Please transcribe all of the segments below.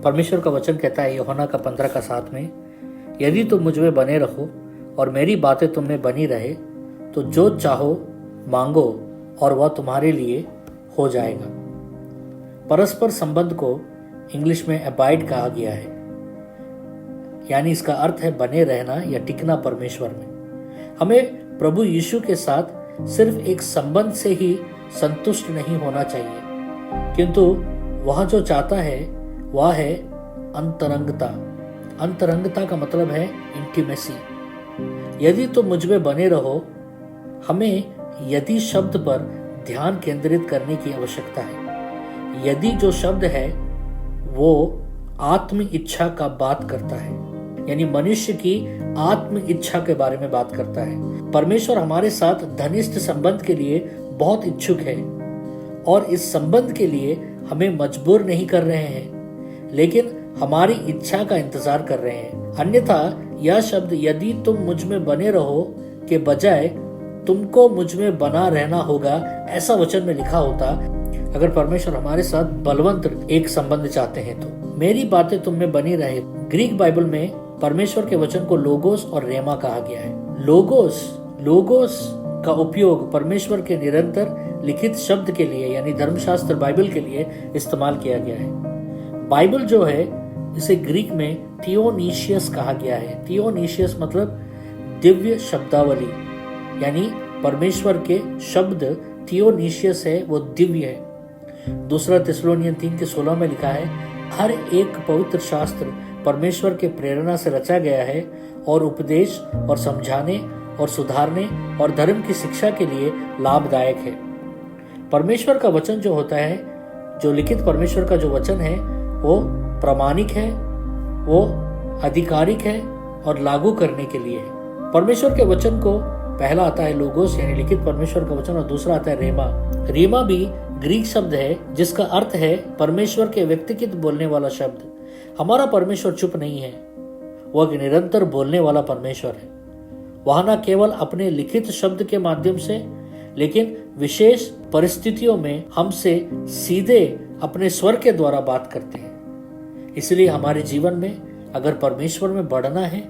परमेश्वर का वचन कहता है यूहन्ना का 15:7 में, यदि तुम मुझ में बने रहो और मेरी बातें तुम में बनी रहे तो जो चाहो मांगो और वह तुम्हारे लिए हो जाएगा। परस्पर संबंध को इंग्लिश में अबाइड कहा गया है, यानी इसका अर्थ है बने रहना या टिकना परमेश्वर में। हमें प्रभु यीशु के साथ सिर्फ एक संबंध से ही संतुष्ट नहीं होना चाहिए, किंतु वह जो चाहता है वह है अंतरंगता। अंतरंगता का मतलब है इंटीमेसी। यदि तुम मुझ में बने रहो, हमें यदि शब्द पर ध्यान केंद्रित करने की आवश्यकता है। यदि जो शब्द है वो आत्म इच्छा का बात करता है, यानी मनुष्य की आत्म इच्छा के बारे में बात करता है। परमेश्वर हमारे साथ घनिष्ठ संबंध के लिए बहुत इच्छुक है और इस संबंध के लिए हमें मजबूर नहीं कर रहे हैं, लेकिन हमारी इच्छा का इंतजार कर रहे हैं। अन्यथा यह शब्द यदि तुम मुझ में बने रहो के बजाय तुमको मुझ में बना रहना होगा, ऐसा वचन में लिखा होता अगर परमेश्वर हमारे साथ बलवंत एक संबंध चाहते हैं तो। मेरी बातें तुम में बनी रहे। ग्रीक बाइबल में परमेश्वर के वचन को लोगोस और रेमा कहा गया है। लोगोस का उपयोग परमेश्वर के निरंतर लिखित शब्द के लिए यानी धर्मशास्त्र बाइबल के लिए इस्तेमाल किया गया है। बाइबल जो है इसे ग्रीक में थियोनीशियस कहा गया है। थियोनीशियस मतलब दिव्य शब्दावली, यानी परमेश्वर के शब्द थियोनीशियस है, वो दिव्य है। दूसरा थिस्सलुनीयन 3:16 में लिखा है, हर एक पवित्र शास्त्र परमेश्वर के प्रेरणा से रचा गया है और उपदेश और समझाने और सुधारने और धर्म की शिक्षा के लिए लाभदायक है। परमेश्वर का वचन जो होता है, जो लिखित परमेश्वर का जो वचन है, वो प्रामाणिक है, वो आधिकारिक है और लागू करने के लिए है। परमेश्वर के वचन को पहला आता है लोगोस यानी लिखित परमेश्वर का वचन, और दूसरा आता है रेमा। रेमा भी ग्रीक शब्द है जिसका अर्थ है परमेश्वर के व्यक्तिगत बोलने वाला शब्द। हमारा परमेश्वर चुप नहीं है, वह निरंतर बोलने वाला परमेश्वर है। वह न केवल अपने लिखित शब्द के माध्यम से, लेकिन विशेष परिस्थितियों में हमसे सीधे अपने स्वर के द्वारा बात करते हैं। इसलिए हमारे जीवन में अगर परमेश्वर में बढ़ना है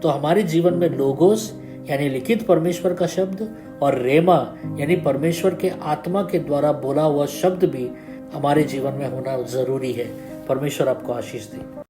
तो हमारे जीवन में लोगोस यानी लिखित परमेश्वर का शब्द और रेमा यानी परमेश्वर के आत्मा के द्वारा बोला हुआ शब्द भी हमारे जीवन में होना जरूरी है। परमेश्वर आपको आशीष दे।